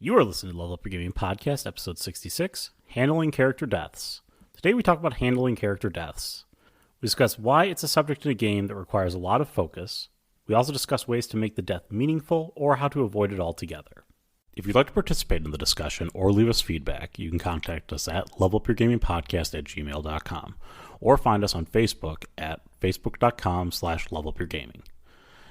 You are listening to Level Up Your Gaming Podcast, episode 66, Handling Character Deaths. Today we talk about handling character deaths. We discuss why it's a subject in a game that requires a lot of focus. We also discuss ways to make the death meaningful or how to avoid it altogether. If you'd like to participate in the discussion or leave us feedback, you can contact us at levelupyourgamingpodcast@gmail.com or find us on Facebook at facebook.com/levelupyourgaming.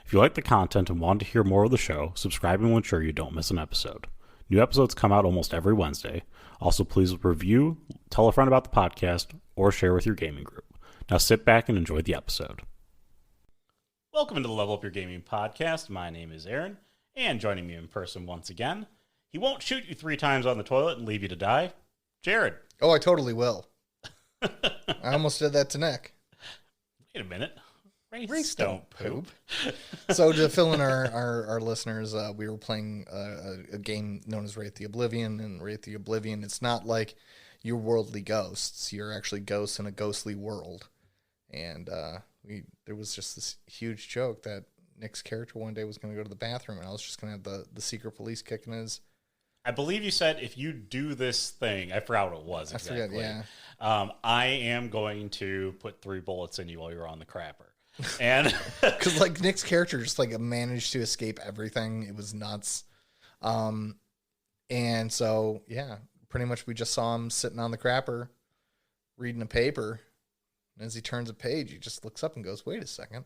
If you like the content and want to hear more of the show, subscribe and we'll ensure you don't miss an episode. New episodes come out almost every Wednesday. Also, please review, tell a friend about the podcast, or share with your gaming group. Now sit back and enjoy the episode. Welcome to the Level Up Your Gaming Podcast. My name is Aaron, and joining me in person once again, he won't shoot you 3 times on the toilet and leave you to die, Jared. Oh, I totally will. I almost did that to Nick. Wait a minute. Wraiths don't poop. So to fill in our listeners, we were playing a game known as Wraith the Oblivion, and Wraith the Oblivion, it's not like you're worldly ghosts. You're actually ghosts in a ghostly world. And there was just this huge joke that Nick's character one day was going to go to the bathroom, and I was just going to have the secret police kicking his... I believe you said if you do this thing, I forgot what it was exactly. I forget, yeah. I am going to put 3 bullets in you while you're on the crapper. And because like Nick's character just like managed to escape everything. It was nuts. And so yeah, pretty much we just saw him sitting on the crapper reading a paper, and as he turns a page, he just looks up and goes, "Wait a second,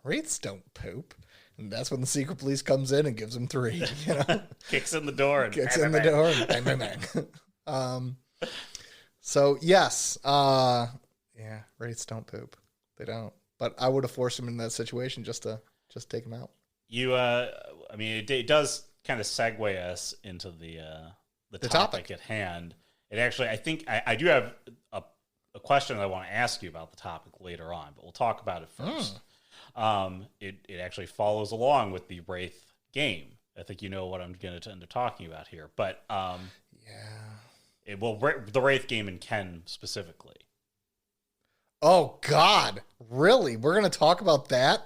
wraiths don't poop." And that's when the secret police comes in and gives him 3. You know, kicks in the door and kicks in the door and bang bang bang. So yes, yeah, wraiths don't poop. They don't. But I would have forced him in that situation just to take him out. You, I mean, it does kind of segue us into the topic at hand. It actually, I think, I do have a question that I want to ask you about the topic later on, but we'll talk about it first. It actually follows along with the Wraith game. I think you know what I'm going to end up talking about here. But yeah, the Wraith game and Ken specifically. Oh, God. Really? We're going to talk about that?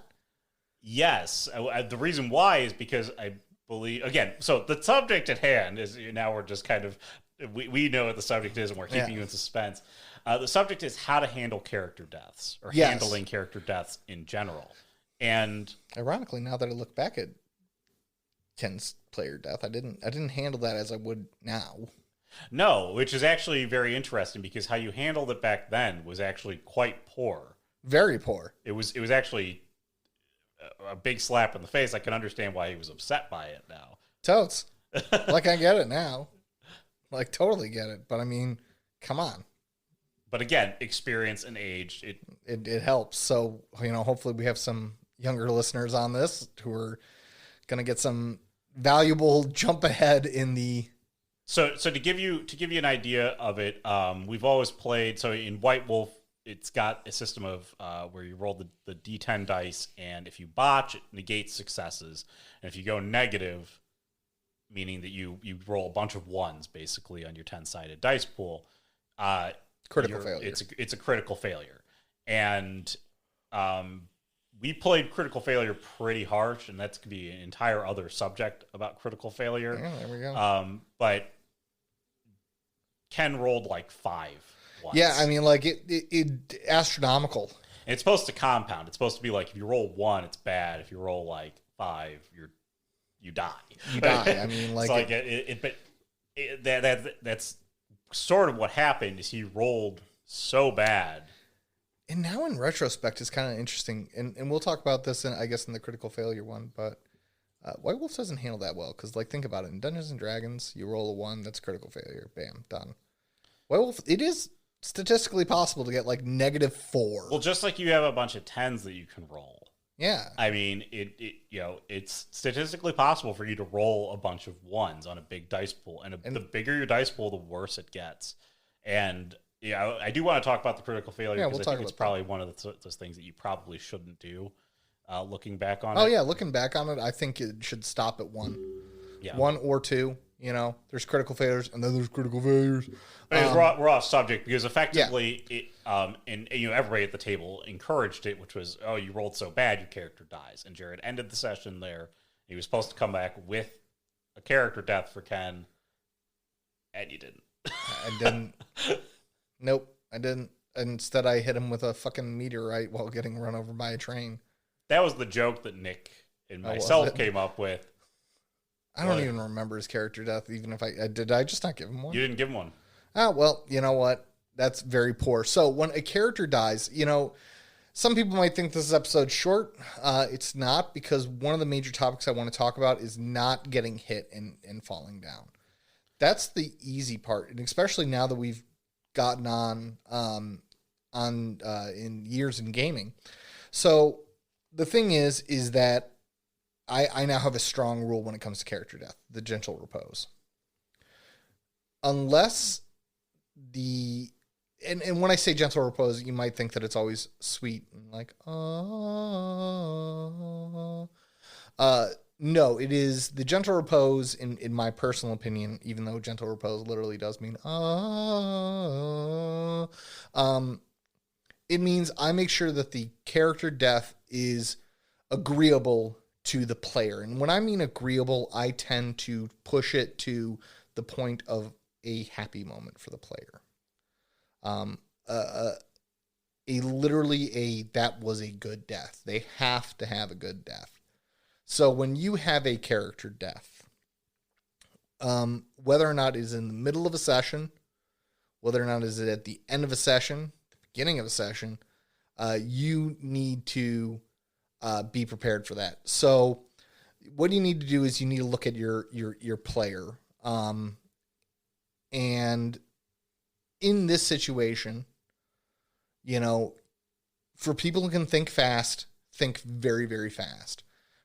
Yes. The reason why is because I believe, again, so the subject at hand is, now we're just kind of, we know what the subject is and we're keeping you in suspense. The subject is how to handle character deaths or handling character deaths in general. And ironically, now that I look back at Ken's player death, I didn't handle that as I would now. No, which is actually very interesting because how you handled it back then was actually quite poor. Very poor. It was actually a big slap in the face. I can understand why he was upset by it now. Totes. Like, I get it now. Like, totally get it. But, I mean, come on. But, again, experience and age. It helps. So, you know, hopefully we have some younger listeners on this who are going to get some valuable jump ahead in the... So to give you an idea of it, we've always played. So in White Wolf, it's got a system of where you roll the D10 dice, and if you botch, it negates successes, and if you go negative, meaning that you roll a bunch of 1s basically on your 10-sided dice pool, critical failure. It's a critical failure, and we played critical failure pretty harsh, and that's going to be an entire other subject about critical failure. Yeah, there we go. But Ken rolled like 5 once. Yeah, I mean, like, it astronomical. And it's supposed to compound. It's supposed to be like, if you roll 1, it's bad. If you roll like 5, you die. You die. I mean, like... that's sort of what happened is he rolled so bad. And now in retrospect, it's kind of interesting. And we'll talk about this, in the critical failure one. But White Wolf doesn't handle that well. Because, like, think about it. In Dungeons & Dragons, you roll a 1, that's critical failure. Bam, done. White Wolf, it is statistically possible to get, like, -4. Well, just like you have a bunch of 10s that you can roll. Yeah. I mean, it's statistically possible for you to roll a bunch of 1s on a big dice pool. And the bigger your dice pool, the worse it gets. And... yeah, I do want to talk about the critical failure because I think it's probably one of those things that you probably shouldn't do looking back on it. Oh, yeah, looking back on it, I think it should stop at 1. Yeah. 1 or 2, you know. There's critical failures, and then there's critical failures. But we're off subject because effectively, everybody at the table encouraged it, which was, oh, you rolled so bad, your character dies. And Jared ended the session there. He was supposed to come back with a character death for Ken, and you didn't. I didn't. Nope, I didn't. Instead, I hit him with a fucking meteorite while getting run over by a train. That was the joke that Nick and myself came up with. I don't even remember his character death, even if I did. I just not give him one? You didn't give him one. Oh, well, you know what? That's very poor. So when a character dies, some people might think this episode's short. It's not, because one of the major topics I want to talk about is not getting hit and falling down. That's the easy part, and especially now that we've gotten on in years in gaming. So the thing is that I now have a strong rule when it comes to character death: the gentle repose. Unless and when I say gentle repose, you might think that it's always sweet and like, no, it is the gentle repose in my personal opinion, even though gentle repose literally does mean, it means I make sure that the character death is agreeable to the player. And when I mean agreeable, I tend to push it to the point of a happy moment for the player. That was a good death. They have to have a good death. So when you have a character death, whether or not it is in the middle of a session, whether or not is it at the end of a session, the beginning of a session, you need to be prepared for that. So what you need to do is you need to look at your player. And in this situation, for people who can think fast, think very, very fast.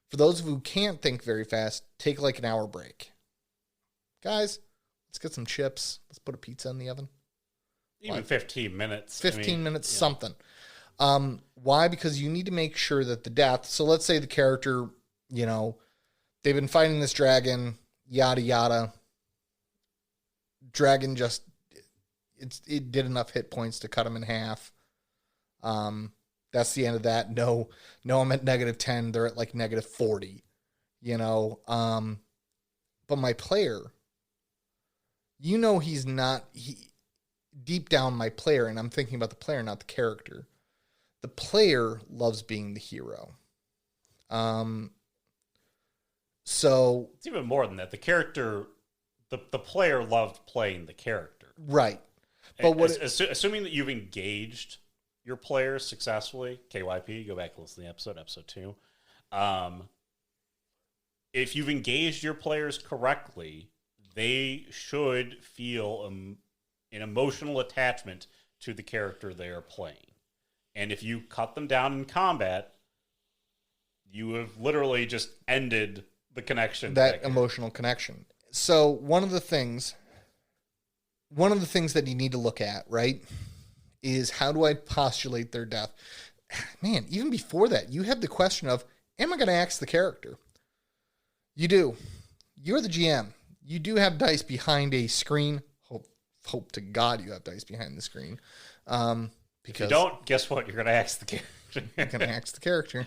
For those who can't think very fast, take like an hour break. Guys, let's get some chips. Let's put a pizza in the oven. Even 15 minutes. 15 minutes, something. Why? Because you need to make sure that the death, so let's say the character, they've been fighting this dragon, yada, yada. Dragon just, it did enough hit points to cut him in half. That's the end of that. No, I'm at -10. They're at like -40, but my player, he's not, deep down my player, and I'm thinking about the player, not the character. The player loves being the hero. So it's even more than that. The character, the player loved playing the character. Right. But assuming that you've engaged your players successfully, KYP, go back and listen to the episode 2. If you've engaged your players correctly, they should feel an emotional attachment to the character they are playing. And if you cut them down in combat, you have literally just ended the connection. That emotional connection. So one of the things that you need to look at, right, is how do I postulate their death? Man, even before that, you have the question of, am I going to axe the character? You do. You're the GM. You do have dice behind a screen. Hope to God you have dice behind the screen. Because if you don't, guess what? You're going to axe the character. You're going to axe the character.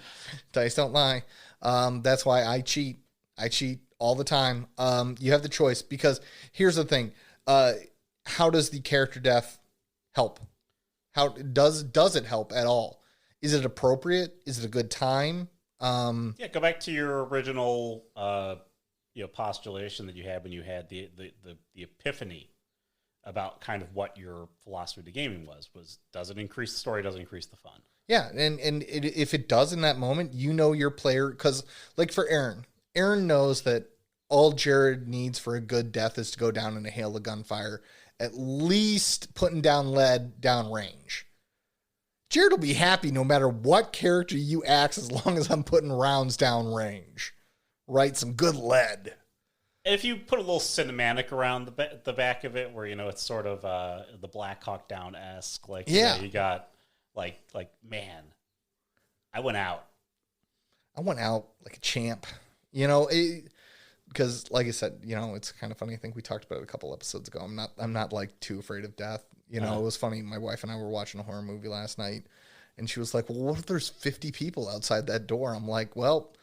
Dice don't lie. That's why I cheat. I cheat all the time. You have the choice, because here's the thing. How does the character death help? How does it help at all? Is it appropriate? Is it a good time? Go back to your original postulation that you had when you had the epiphany about kind of what your philosophy to gaming was does it increase the story, does it increase the fun? Yeah, and if it does in that moment, your player, because like for Aaron knows that all Jared needs for a good death is to go down in a hail of gunfire, at least putting down lead down range. Jared will be happy no matter what character you axe, as long as I'm putting rounds down range. Right? Some good lead. And if you put a little cinematic around the back of it, where, it's sort of the Black Hawk Down-esque, you got like, man, I went out like a champ, because like I said, it's kind of funny. I think we talked about it a couple episodes ago. I'm not like too afraid of death. It was funny. My wife and I were watching a horror movie last night, and she was like, well, what if there's 50 people outside that door? I'm like, well,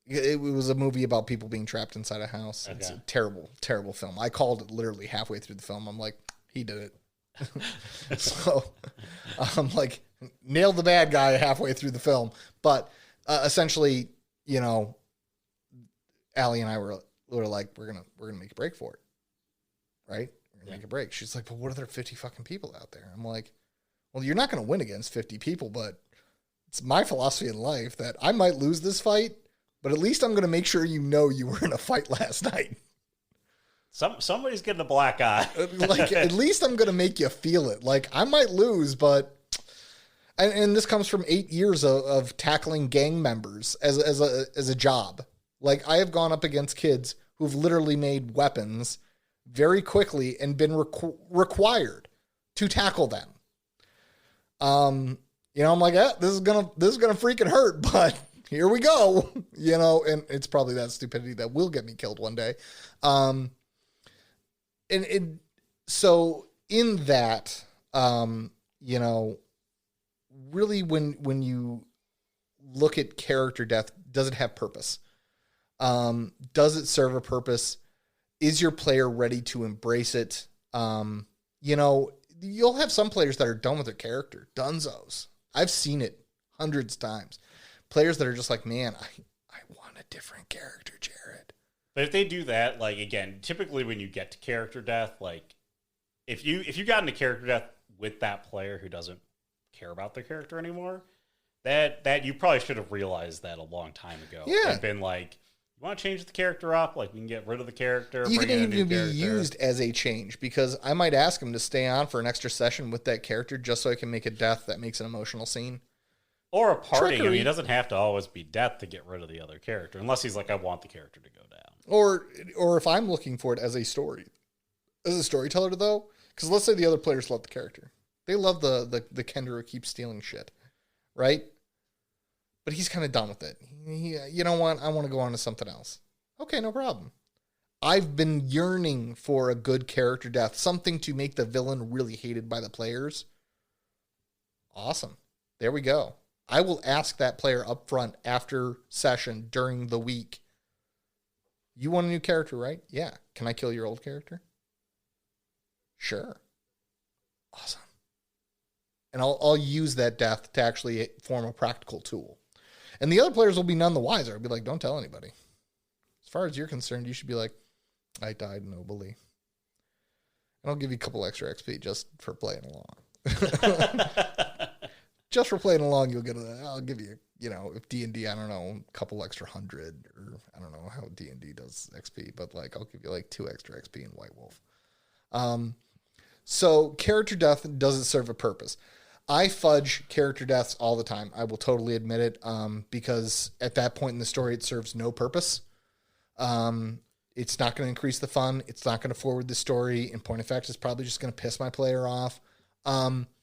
It was a movie about people being trapped inside a house. Okay. It's a terrible, terrible film. I called it literally halfway through the film. I'm like, he did it. So I'm like, nailed the bad guy halfway through the film. But essentially, you know, Allie and I were like, we're gonna make a break for it, right? We're gonna make a break. She's like, but what are there 50 fucking people out there? I'm like, well, you're not gonna win against 50 people, but it's my philosophy in life that I might lose this fight, but at least I'm gonna make sure you know you were in a fight last night. Somebody's getting a black eye. Like, at least I'm gonna make you feel it. Like, I might lose, but and this comes from 8 years of tackling gang members as a job. Like, I have gone up against kids who've literally made weapons very quickly and been required to tackle them. You know, I'm like, this is gonna freaking hurt, but here we go. You know, and it's probably that stupidity that will get me killed one day. So in that, you know, really when you look at character death, does it have purpose? Does it serve a purpose? Is your player ready to embrace it? You know, you'll have some players that are done with their character, dunzos. I've seen it hundreds of times. Players that are just like, man, I want a different character, Jared. But if they do that, like, again, typically when you get to character death, like, if you got into character death with that player who doesn't care about their character anymore, that you probably should have realized that a long time ago. Yeah. And been like, you want to change the character up? Like, we can get rid of the character. You bring can in a new even be character. used as a change, because I might ask him to stay on for an extra session with that character just so I can make a death that makes an emotional scene. Or a party. Trickery. I mean, it doesn't have to always be death to get rid of the other character, unless he's like, I want the character to go down. Or if I'm looking for it as a storyteller, though, because let's say the other players love the character. They love the Kendra who keeps stealing shit, right? But he's kind of done with it. You know what? I want to go on to something else. Okay, no problem. I've been yearning for a good character death, something to make the villain really hated by the players. Awesome. There we go. I will ask that player up front after session during the week. You want a new character, right? Yeah. Can I kill your old character? Sure. Awesome. And I'll use that death to actually form a practical tool. And the other players will be none the wiser. I'll be like, don't tell anybody. As far as you're concerned, you should be like, I died nobly. And I'll give you a couple extra XP just for playing along. Just for playing along, I'll give you, you know, if D&D, I don't know, a couple extra 100, or I don't know how D&D does XP, but like, I'll give you like 2 extra XP in White Wolf. So character death doesn't serve a purpose. I fudge character deaths all the time. I will totally admit it, because at that point in the story, it serves no purpose. It's not going to increase the fun. It's not going to forward the story. In point of fact, it's probably just going to piss my player off.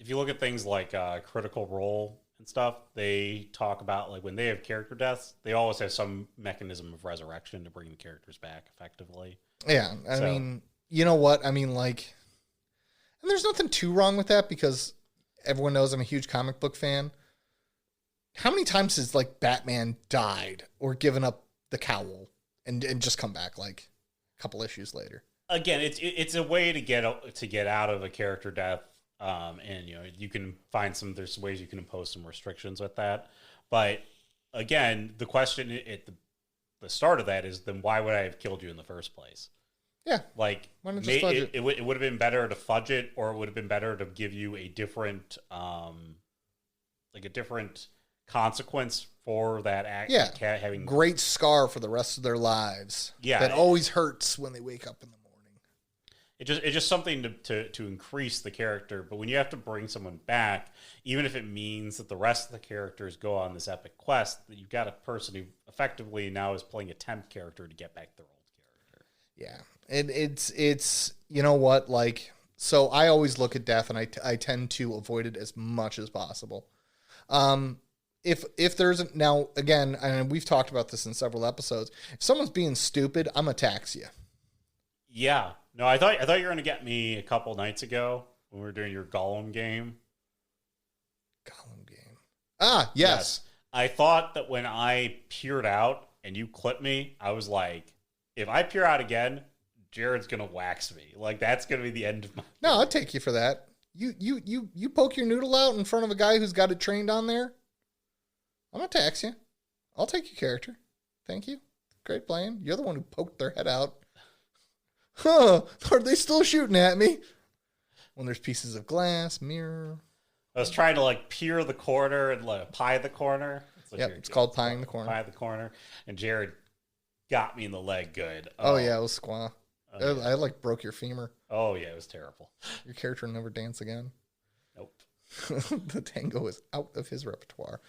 If you look at things like Critical Role and stuff, they talk about, like, when they have character deaths, they always have some mechanism of resurrection to bring the characters back effectively. Yeah, I mean, you know what? I mean, like, and there's nothing too wrong with that, because everyone knows I'm a huge comic book fan. How many times has, like, Batman died or given up the cowl and just come back, like, a couple issues later? Again, it's a way to get out of a character death. And, you know, you can find there's ways you can impose some restrictions with that. But again, the question at the start of that is, then why would I have killed you in the first place? Yeah. Like, it would have been better to fudge it, or it would have been better to give you a different, like a different consequence for that act. Yeah. Having great scar for the rest of their lives. Yeah. That always hurts when they wake up in the morning. It's just something to increase the character. But when you have to bring someone back, even if it means that the rest of the characters go on this epic quest, that you've got a person who effectively now is playing a temp character to get back their old character. Yeah. And it's you know what, like, so I always look at death, and I tend to avoid it as much as possible. If there's now, again, and we've talked about this in several episodes, if someone's being stupid, I'm gonna tax you. Yeah. No, I thought you were going to get me a couple nights ago when we were doing your Gollum game. Gollum game. Ah, yes. I thought that when I peered out and you clip me, I was like, if I peer out again, Jared's gonna wax me. Like that's gonna be the end of my. No, I'll take you for that. You poke your noodle out in front of a guy who's got it trained on there. I'm gonna tax you. I'll take your character. Thank you. Great playing. You're the one who poked their head out. Huh? Are they still shooting at me? When there's pieces of glass, mirror. I was trying to like peer the corner and like pie the corner. It's called pieing the corner. Pie the corner, and Jared got me in the leg good. Oh yeah, it was squaw. I like broke your femur. Oh yeah, it was terrible. Your character will never dance again. Nope. The tango is out of his repertoire.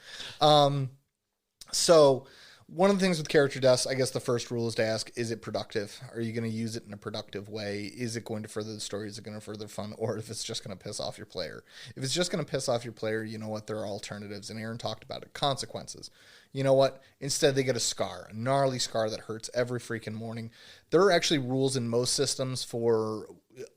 So one of the things with character deaths, I guess the first rule is to ask, is it productive? Are you going to use it in a productive way? Is it going to further the story? Is it going to further fun? Or if it's just going to piss off your player? If it's just going to piss off your player, you know what? There are alternatives. And Aaron talked about it. Consequences. You know what? Instead, they get a scar, a gnarly scar that hurts every freaking morning. There are actually rules in most systems for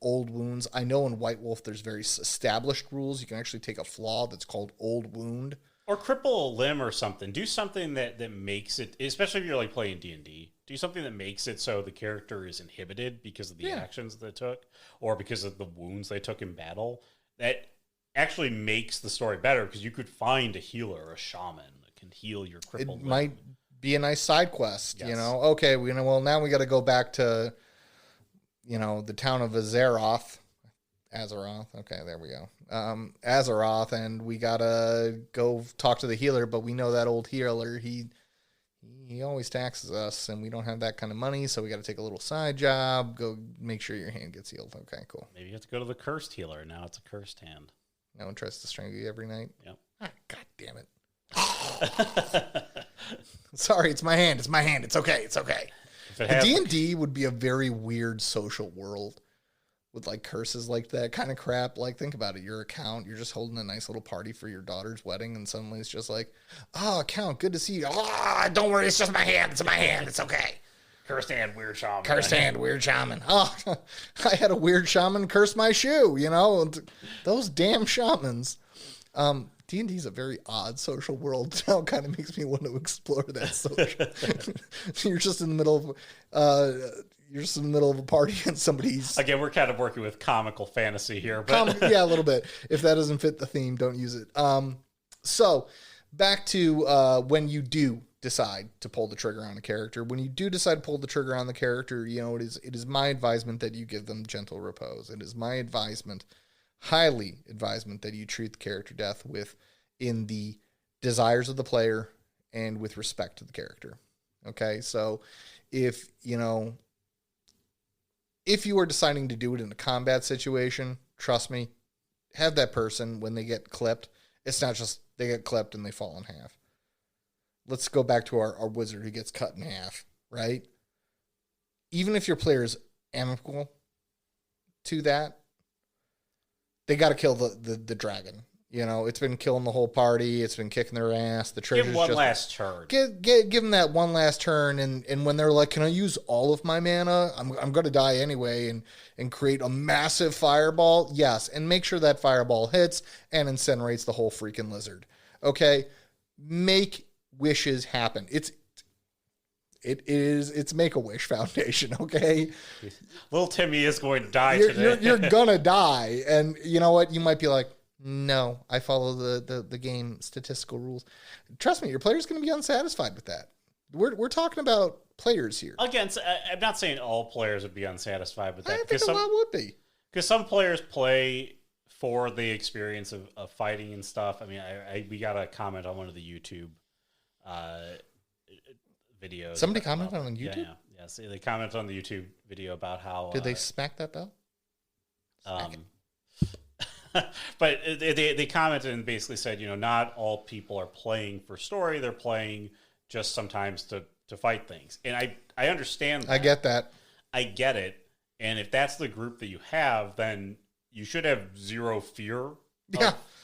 old wounds. I know in White Wolf, there's very established rules. You can actually take a flaw that's called old wound. Or cripple a limb or something. Do something that makes it, especially if you're like playing D&D, do something that makes it so the character is inhibited because of the actions they took or because of the wounds they took in battle. That actually makes the story better because you could find a healer or a shaman that can heal your crippled limb. It might be a nice side quest, you know? Okay, now we got to go back to, the town of Azeroth. Okay, there we go. Azeroth, and we gotta go talk to the healer, but we know that old healer, he always taxes us, and we don't have that kind of money, so we gotta take a little side job, go make sure your hand gets healed. Okay, cool. Maybe you have to go to the cursed healer. Now it's a cursed hand. No one tries to strangle you every night? Yep. God damn it. Sorry, it's my hand. It's okay. D&D would be a very weird social world with like curses like that kind of crap. Like, think about it. Your account, you're just holding a nice little party for your daughter's wedding, and suddenly it's just like, oh, account, good to see you. Oh, don't worry, it's just my hand. It's my hand. It's okay. Cursed hand, weird shaman. Cursed hand, weird shaman. Oh, I had a weird shaman curse my shoe, Those damn shamans. D&D is a very odd social world. Now it kind of makes me want to explore that social. You're just in the middle of a party and somebody's... Again, we're kind of working with comical fantasy here. But yeah, a little bit. If that doesn't fit the theme, don't use it. So back to when you do decide to pull the trigger on a character. When you do decide to pull the trigger on the character, it is my advisement that you give them gentle repose. It is my highly advisement that you treat the character death in the desires of the player and with respect to the character. Okay, so if you are deciding to do it in a combat situation, trust me, have that person, when they get clipped, it's not just they get clipped and they fall in half. Let's go back to our wizard who gets cut in half, right? Even if your player is amicable to that, they got to kill the dragon. It's been killing the whole party. It's been kicking their ass. The treasure's give one last turn. Give them that one last turn, and when they're like, "Can I use all of my mana? I'm going to die anyway," and create a massive fireball. Yes, and make sure that fireball hits and incinerates the whole freaking lizard. Okay, make wishes happen. It's Make-A-Wish Foundation, okay? Little Timmy is going to die today. You're gonna die, and you know what? You might be like, no, I follow the game statistical rules. Trust me, your player's going to be unsatisfied with that. We're talking about players here. Again, I'm not saying all players would be unsatisfied with that. I think a lot would be. Because some players play for the experience of fighting and stuff. I mean, we got a comment on one of the YouTube videos. Somebody commented on YouTube? Yeah. So they commented on the YouTube video about how... Did they smack that bell? But they commented and basically said, not all people are playing for story. They're playing just sometimes to fight things. And I understand that. I get that. I get it. And if that's the group that you have, then you should have zero fear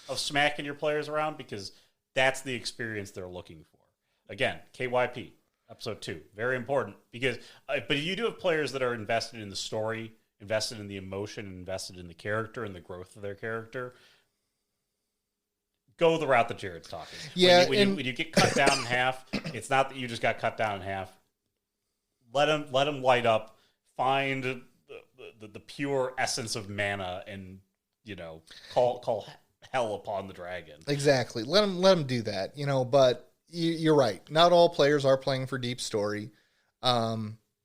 of smacking your players around, because that's the experience they're looking for. Again, KYP, episode 2, very important. Because, but if you do have players that are invested in the story, invested in the emotion, invested in the character and the growth of their character, go the route that Jared's talking. Yeah, when you get cut down in half, it's not that you just got cut down in half. Let him light up. Find the pure essence of mana, and call hell upon the dragon. Exactly. Let him do that. But you're right. Not all players are playing for deep story.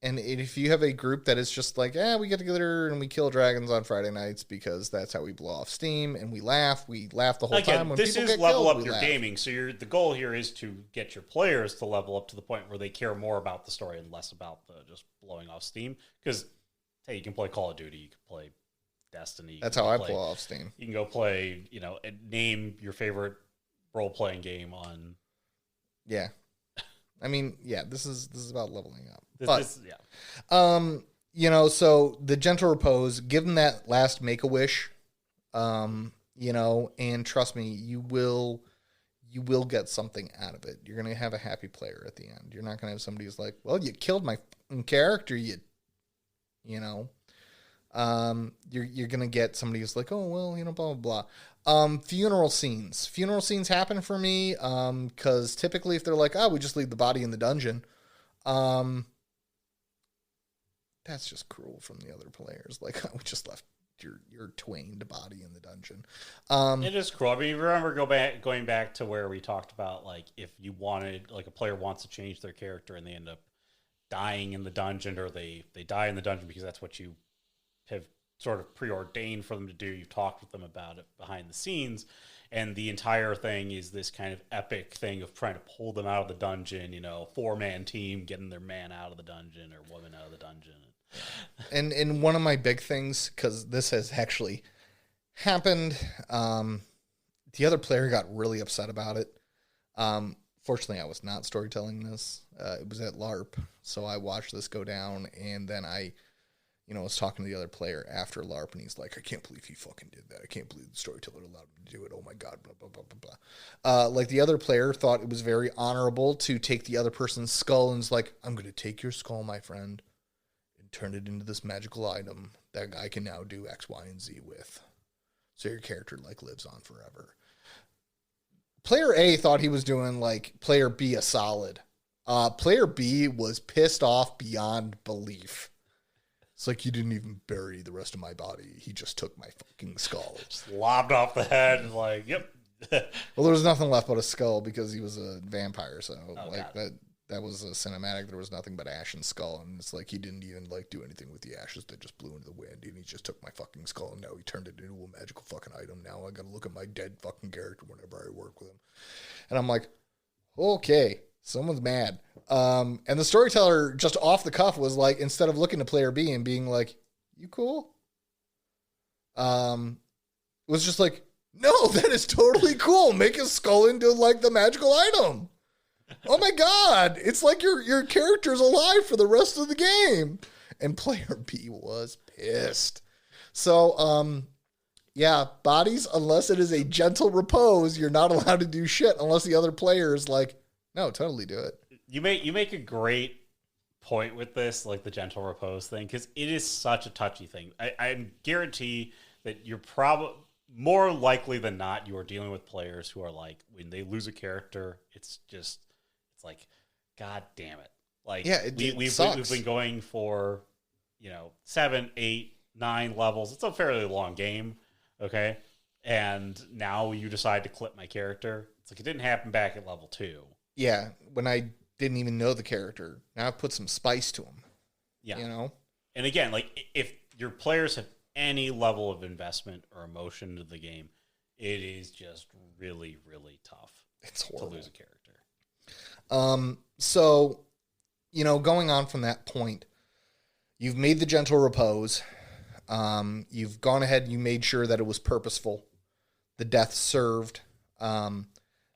And if you have a group that is just like, we get together and we kill dragons on Friday nights because that's how we blow off steam and we laugh the whole time. When this people is get level killed, up your laugh. gaming. So the goal here is to get your players to level up to the point where they care more about the story and less about the just blowing off steam. Because hey, you can play Call of Duty, you can play Destiny. That's how I blow off steam. You can go play, and name your favorite role playing game on. Yeah. I mean, this is about leveling up. So the Gentle Repose, give them that last Make-A-Wish, and trust me, you will get something out of it. You're going to have a happy player at the end. You're not going to have somebody who's like, well, you killed my character, you're going to get somebody who's like, oh, well, blah, blah, blah. Funeral scenes. Funeral scenes happen for me because typically if they're like, we just leave the body in the dungeon, that's just cruel from the other players. Like, we just left your twained body in the dungeon. It is cruel. I mean, remember going back to where we talked about, like, if you wanted, like, a player wants to change their character and they end up dying in the dungeon, or they die in the dungeon because that's what you have sort of preordained for them to do. You've talked with them about it behind the scenes, and the entire thing is this kind of epic thing of trying to pull them out of the dungeon, 4-man team getting their man out of the dungeon or woman out of the dungeon. And one of my big things, because this has actually happened, the other player got really upset about it. Fortunately, I was not storytelling this. It was at LARP, so I watched this go down, and then I was talking to the other player after LARP, and he's like, I can't believe he fucking did that. I can't believe the storyteller allowed him to do it. Oh my God, blah, blah, blah, blah, blah. Like, the other player thought it was very honorable to take the other person's skull and is like, I'm going to take your skull, my friend, and turn it into this magical item that I can now do X, Y, and Z with. So your character, like, lives on forever. Player A thought he was doing, like, player B a solid. Player B was pissed off beyond belief. It's like, you didn't even bury the rest of my body. He just took my fucking skull. Just lobbed off the head and like, yep. Well, there was nothing left but a skull because he was a vampire. So that was a cinematic. There was nothing but ash and skull. And it's like, he didn't even like do anything with the ashes that just blew into the wind. And he just took my fucking skull and now he turned it into a magical fucking item. Now I got to look at my dead fucking character whenever I work with him. And I'm like, okay. Someone's mad. And the storyteller just off the cuff was like, instead of looking to player B and being like, you cool? Was just like, no, that is totally cool. Make his skull into like the magical item. Oh my God. It's like your character's alive for the rest of the game. And player B was pissed. So, bodies, unless it is a gentle repose, you're not allowed to do shit unless the other player is like, no, totally do it. You make a great point with this, like the gentle repose thing, because it is such a touchy thing. I guarantee that you're probably more likely than not you are dealing with players who are like, when they lose a character, it's like, God damn it! Like, we've been going for 7, 8, 9 levels. It's a fairly long game, okay, and now you decide to clip my character. It's like, it didn't happen back at level 2. Yeah, when I didn't even know the character. Now I've put some spice to him. Yeah. And again, like, if your players have any level of investment or emotion into the game, it is just really, really tough. It's horrible to lose a character. So, going on from that point, you've made the gentle repose. You've gone ahead and you made sure that it was purposeful. The death served. The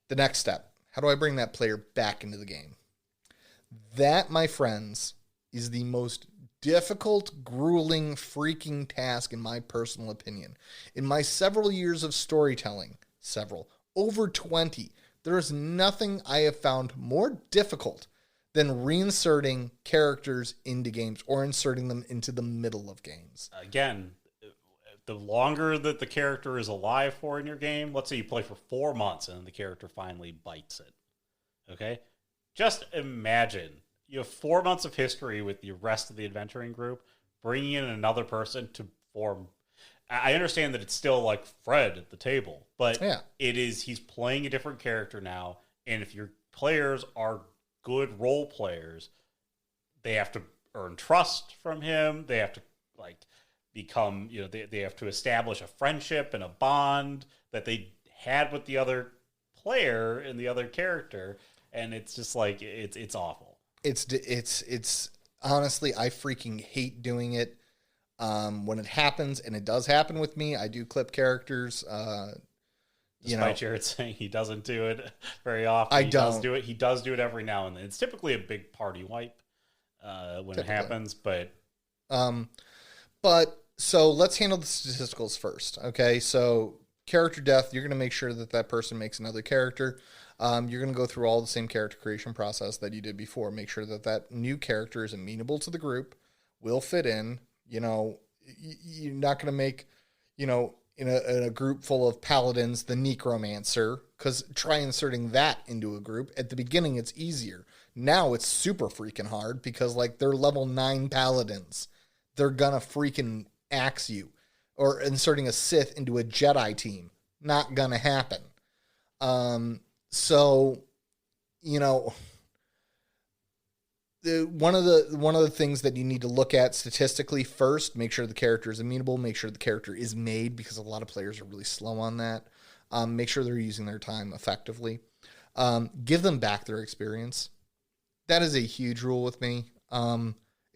next step. How do I bring that player back into the game? That, my friends, is the most difficult, grueling, freaking task in my personal opinion. In my several years of storytelling, over 20, there is nothing I have found more difficult than reinserting characters into games or inserting them into the middle of games. Again, the longer that the character is alive for in your game, let's say you play for 4 months and then the character finally bites it. Okay? Just imagine you have 4 months of history with the rest of the adventuring group, bringing in another person to form. I understand that it's still like Fred at the table, but he's playing a different character now. And if your players are good role players, they have to earn trust from him. They have to become, they have to establish a friendship and a bond that they had with the other player and the other character. And it's just like, it's awful. It's honestly, I freaking hate doing it. When it happens, and it does happen with me, I do clip characters. Despite Jared saying he doesn't do it very often, He does do it every now and then. It's typically a big party wipe when it happens, but so let's handle the statisticals first. Okay, so character death, you're going to make sure that person makes another character. You're going to go through all the same character creation process that you did before. Make sure that new character is amenable to the group, will fit in. You're not going to make, in a group full of paladins, the necromancer, because try inserting that into a group. At the beginning, it's easier. Now it's super freaking hard because they're level 9 paladins. They're going to freaking axe you. Or inserting a Sith into a Jedi team. Not going to happen. So, one of the things that you need to look at statistically first, make sure the character is amenable, make sure the character is made, because a lot of players are really slow on that. Make sure they're using their time effectively. Give them back their experience. That is a huge rule with me,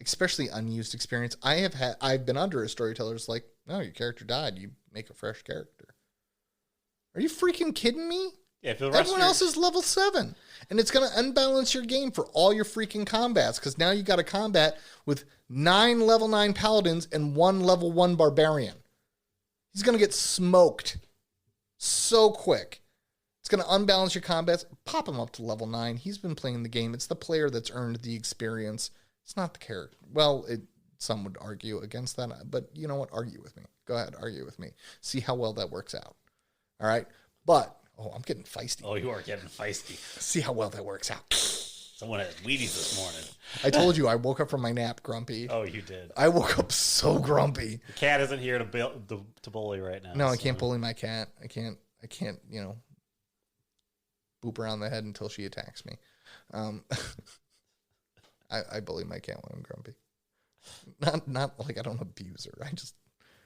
especially unused experience. I've been under a storyteller's like, no, your character died. You make a fresh character. Are you freaking kidding me? Yeah, everyone else is level 7. And it's going to unbalance your game for all your freaking combats, because now you got a combat with 9 level 9 paladins and 1 level 1 barbarian. He's going to get smoked so quick. It's going to unbalance your combats. Pop him up to level 9. He's been playing the game. It's the player that's earned the experience. It's not the character. Well, some would argue against that, but you know what? Argue with me. Go ahead, argue with me. See how well that works out. All right? But I'm getting feisty. Oh, you are getting feisty. See how well that works out. Someone had Wheaties this morning. I told you, I woke up from my nap grumpy. Oh, you did. I woke up so grumpy. The cat isn't here to bully right now. No, I can't bully my cat. I can't, boop her on the head until she attacks me. I bully my cat when I'm grumpy. Not like I don't abuse her.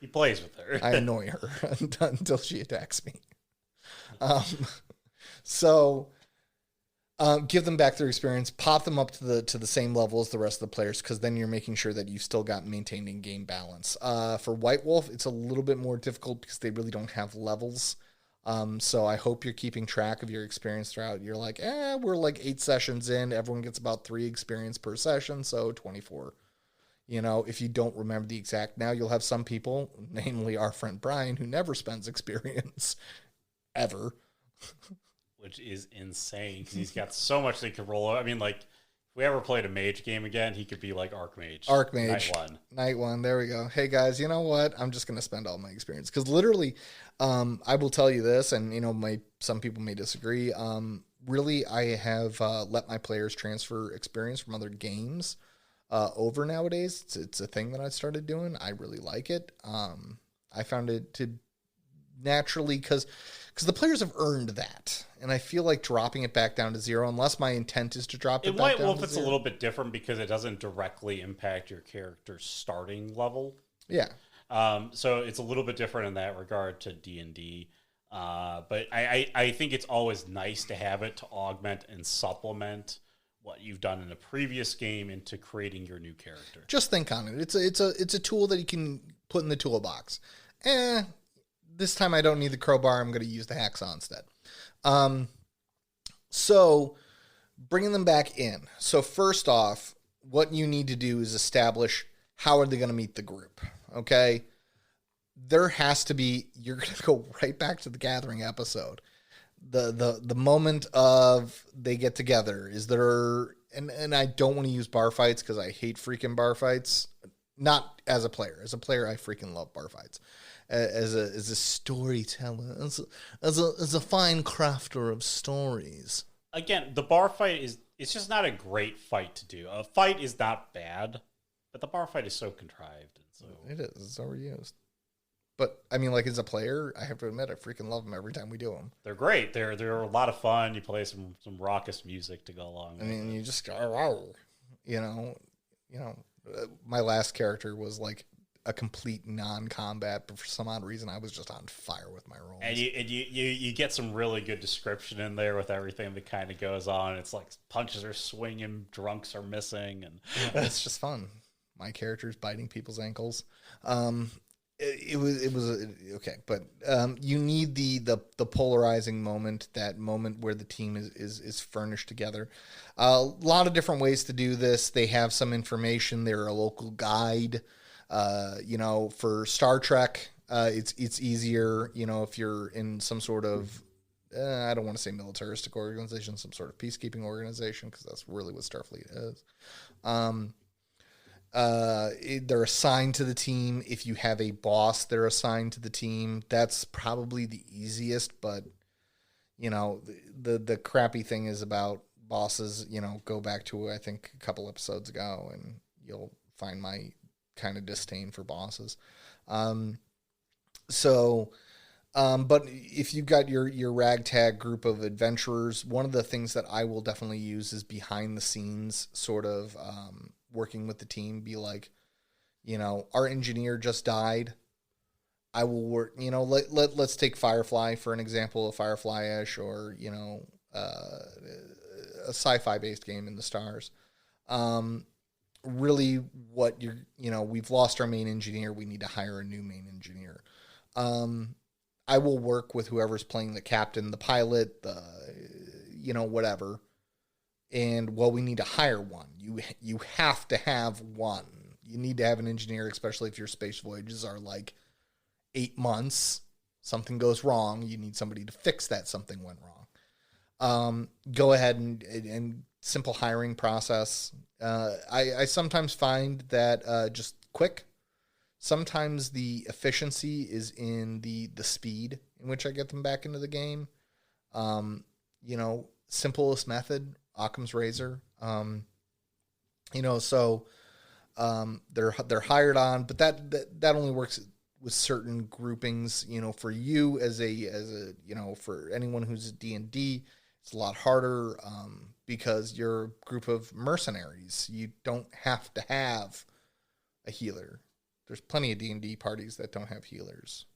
He plays with her. I annoy her until she attacks me. Give them back their experience, pop them up to the same level as the rest of the players, because then you're making sure that you've still got maintained in-game balance. For White Wolf, it's a little bit more difficult because they really don't have levels. So I hope you're keeping track of your experience throughout. You're like, we're like 8 sessions in. Everyone gets about 3 experience per session, so 24. If you don't remember the exact, now you'll have some people, namely our friend Brian, who never spends experience ever. Which is insane, because he's got so much that he could roll over. I mean, if we ever played a mage game again, he could be like Archmage. Night 1. There we go. Hey, guys, you know what? I'm just going to spend all my experience. Because literally, I will tell you this, and, some people may disagree. Really, I have let my players transfer experience from other games over nowadays. It's a thing that I started doing. I really like it. I found it to naturally, because the players have earned that, and I feel like dropping it back down to 0, unless my intent is to drop it back down to 0. In White Wolf, it's a little bit different because it doesn't directly impact your character's starting level. Yeah. So it's a little bit different in that regard to D&D. But I think it's always nice to have it to augment and supplement what you've done in a previous game into creating your new character. Just think on it. It's a tool that you can put in the toolbox. This time I don't need the crowbar. I'm going to use the hacksaw instead. So bringing them back in. So first off, what you need to do is establish how are they going to meet the group. Okay. There has to be, you're going to go right back to the gathering episode. The moment of they get together, is there, and I don't want to use bar fights because I hate freaking bar fights. Not as a player. As a player, I freaking love bar fights. As a storyteller, as a fine crafter of stories. Again, the bar fight it's just not a great fight to do. A fight is not bad, but the bar fight is so contrived and so it is. It's overused. But I mean, like as a player, I have to admit, I freaking love them every time we do them. they're great. They're a lot of fun. You play some raucous music to go along. I mean, you just go, you know, my last character was like a complete non-combat, but for some odd reason, I was just on fire with my rolls. And you get some really good description in there with everything that kind of goes on. It's like punches are swinging, drunks are missing, and it's just fun. My character's biting people's ankles. It was okay, but you need the polarizing moment, that moment where the team is furnished together. A lot of different ways to do this. They have some information. They're a local guide. For Star Trek, it's easier. If you're in some sort of I don't want to say militaristic organization, some sort of peacekeeping organization, because that's really what Starfleet is. They're assigned to the team. If you have a boss, they're assigned to the team. That's probably the easiest, but the crappy thing is about bosses, go back to, I think, a couple episodes ago and you'll find my kind of disdain for bosses. But if you've got your ragtag group of adventurers, one of the things that I will definitely use is behind the scenes sort of, working with the team. Be like, our engineer just died. I will work, let's take Firefly for an example, of Firefly-ish, or, a sci-fi based game in the stars. Really what we've lost our main engineer. We need to hire a new main engineer. I will work with whoever's playing the captain, the pilot, whatever. And, well, we need to hire one. You have to have one. You need to have an engineer, especially if your space voyages are like 8 months. Something goes wrong. You need somebody to fix that something went wrong. Go ahead and simple hiring process. I sometimes find that just quick. Sometimes the efficiency is in the speed in which I get them back into the game. Simplest method, Occam's razor. They're hired on, but that only works with certain groupings. For you as a for anyone who's D&D, it's a lot harder because you're a group of mercenaries. You don't have to have a healer. There's plenty of D&D parties that don't have healers.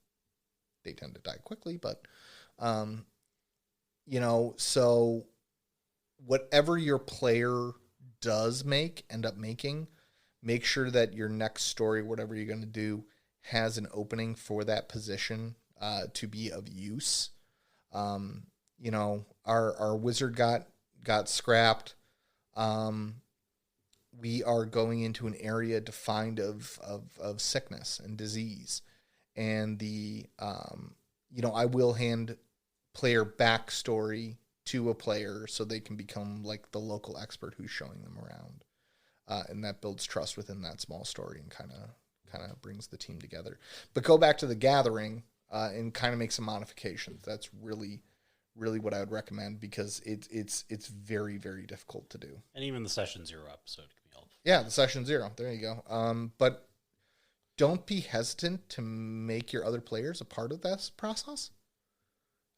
They tend to die quickly, but so whatever your player does end up making, make sure that your next story, whatever you're going to do, has an opening for that position to be of use. Our wizard got scrapped. We are going into an area defined of sickness and disease, and I will hand player backstory to a player so they can become like the local expert who's showing them around, and that builds trust within that small story and kind of brings the team together. But go back to the gathering and kind of make some modifications. That's really what I would recommend, because it's very, very difficult to do. And even the Session 0 episode can be helpful. Yeah, the Session 0. There you go. But don't be hesitant to make your other players a part of this process.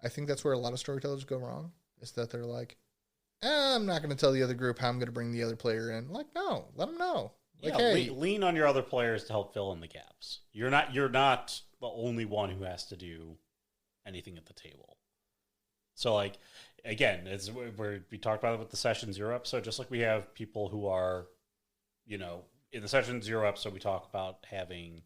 I think that's where a lot of storytellers go wrong, is that they're like, I'm not going to tell the other group how I'm going to bring the other player in. Like, no, let them know. Like, hey, lean on your other players to help fill in the gaps. You're not the only one who has to do anything at the table. So, like, again, as we talked about it with the Session 0 episode, just like we have people who are, in the Session 0 episode, we talk about having,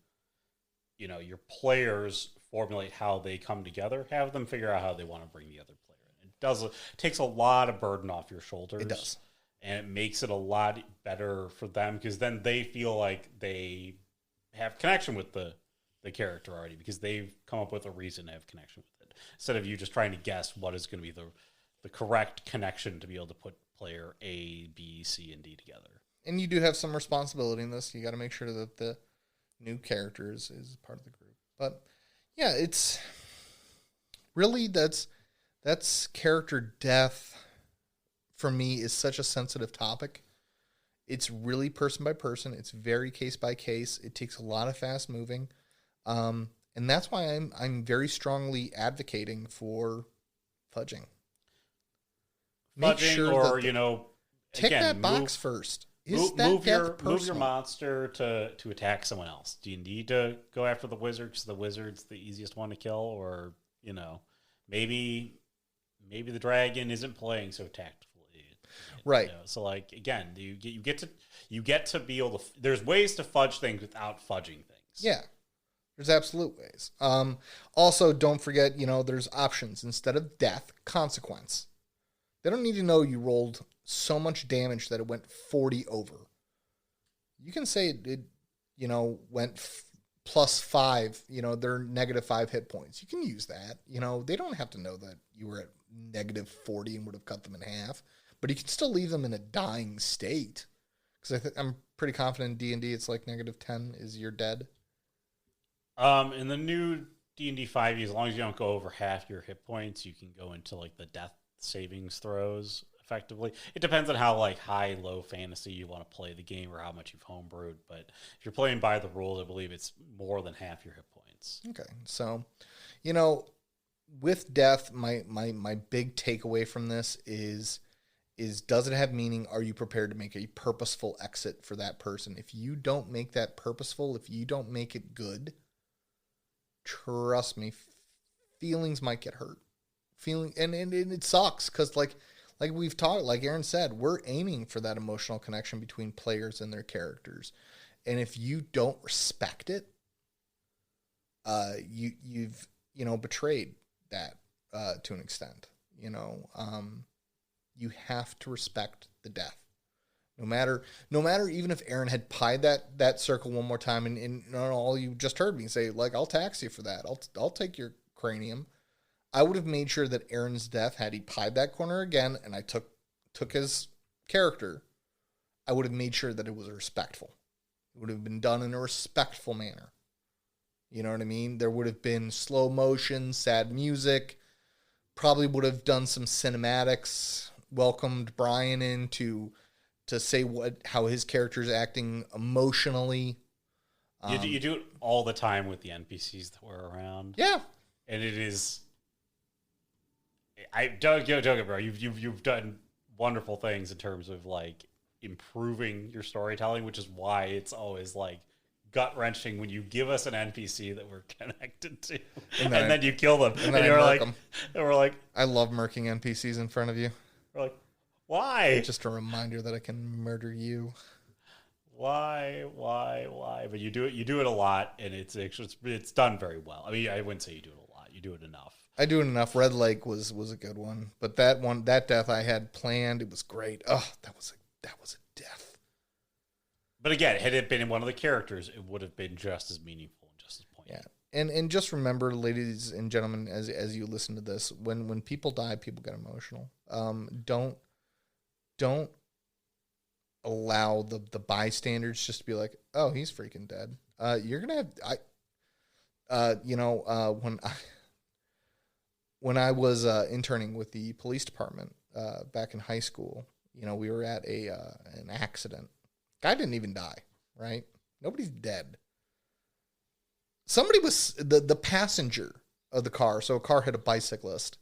your players formulate how they come together, have them figure out how they want to bring the other player in. It takes a lot of burden off your shoulders. It does. And it makes it a lot better for them, because then they feel like they have connection with the character already, because they've come up with a reason to have connection with it, instead of you just trying to guess what is going to be the correct connection to be able to put player A, B, C, and D together. And you do have some responsibility in this. You got to make sure that the new character is part of the group. But yeah, it's really that's character death for me is such a sensitive topic. It's really person by person. It's very case by case. It takes a lot of fast moving, and that's why I'm very strongly advocating for fudging. Make sure or that tick again, that box first. Move your monster to attack someone else. Do you need to go after the wizard because the wizard's the easiest one to kill, or maybe the dragon isn't playing so tactfully, right? So like again, you get to be able to. There's ways to fudge things without fudging things. Yeah, there's absolute ways. Also, don't forget, there's options instead of death, consequence. They don't need to know you rolled so much damage that it went 40 over. You can say it went +5, they're -5 hit points. You can use that. They don't have to know that you were at -40 and would have cut them in half, but you can still leave them in a dying state. Because I'm pretty confident in D&D it's like -10 is you're dead. In the new D&D 5e, as long as you don't go over half your hit points, you can go into like the death savings throws effectively. It depends on how like high, low fantasy you want to play the game or how much you've homebrewed. But if you're playing by the rules, I believe it's more than half your hit points. Okay, so with death, my big takeaway from this is does it have meaning? Are you prepared to make a purposeful exit for that person? If you don't make that purposeful, if you don't make it good, trust me, feelings might get hurt. And it sucks because like we've talked, like Aaron said, we're aiming for that emotional connection between players and their characters, and if you don't respect it, you've betrayed that to an extent. You have to respect the death, no matter even if Aaron had pied that circle one more time, and all you just heard me say, like, I'll tax you for that. I'll take your cranium. I would have made sure that Aaron's death, had he pied that corner again, and I took his character, I would have made sure that it was respectful. It would have been done in a respectful manner. You know what I mean? There would have been slow motion, sad music. Probably would have done some cinematics. Welcomed Brian in to say how his character is acting emotionally. You do it all the time with the NPCs that were around. Yeah, and it is. Don't get me wrong. You've done wonderful things in terms of like improving your storytelling, which is why it's always like gut wrenching when you give us an NPC that we're connected to, and then you kill them, and you're like, and we're like, I love murking NPCs in front of you. We're like, why? Just a reminder that I can murder you. Why? But you do it a lot, and it's done very well. I mean, I wouldn't say you do it a lot. You do it enough. I do it enough. Red Lake was a good one, but that death I had planned, it was great. Oh, that was a death. But again, had it been in one of the characters, it would have been just as meaningful and just as poignant. Yeah, and just remember, ladies and gentlemen, as you listen to this, when people die, people get emotional. Don't allow the bystanders just to be like, oh, he's freaking dead. You're gonna have when I was interning with the police department back in high school, we were at an accident. Guy didn't even die, right? Nobody's dead. Somebody was the passenger of the car. So a car hit a bicyclist.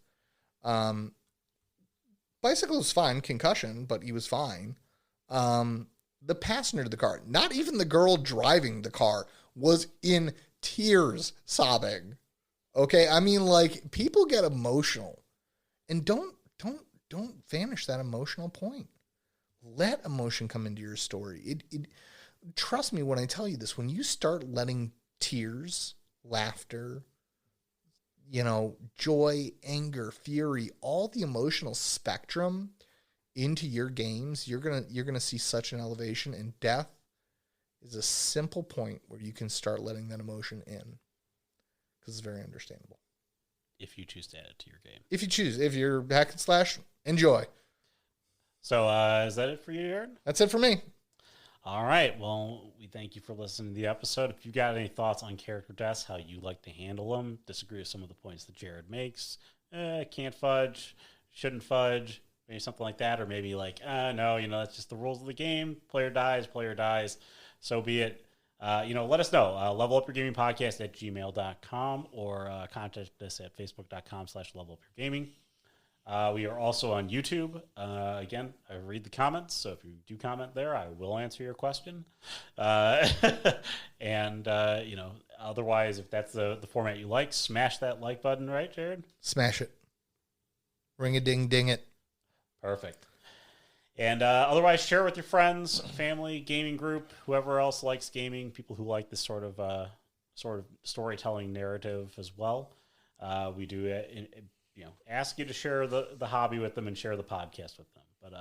Bicycle was fine, concussion, but he was fine. The passenger of the car, not even the girl driving the car, was in tears, sobbing. Okay, I mean, like, people get emotional, and don't vanish that emotional point. Let emotion come into your story. Trust me when I tell you this. When you start letting tears, laughter, joy, anger, fury, all the emotional spectrum into your games, you're gonna see such an elevation. And death is a simple point where you can start letting that emotion in, because it's very understandable. If you choose to add it to your game. If you're hack and slash, enjoy. So is that it for you, Aaron? That's it for me. All right. Well, we thank you for listening to the episode. If you got any thoughts on character deaths, how you like to handle them, disagree with some of the points that Jared makes, can't fudge, shouldn't fudge, maybe something like that, or maybe like, no, that's just the rules of the game. Player dies, so be it. Let us know. levelupyourgamingpodcast@gmail.com or contact us at facebook.com/levelupyourgaming. We are also on YouTube. Again, I read the comments, so if you do comment there, I will answer your question. And otherwise, if that's the format you like, smash that like button, right, Jared? Smash it. Ring a ding ding it. Perfect. And otherwise, share with your friends, family, gaming group, whoever else likes gaming, people who like this sort of storytelling narrative as well. We do it. Ask you to share the hobby with them and share the podcast with them. But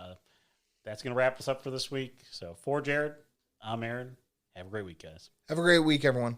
that's going to wrap us up for this week. So for Jared, I'm Aaron. Have a great week, guys. Have a great week, everyone.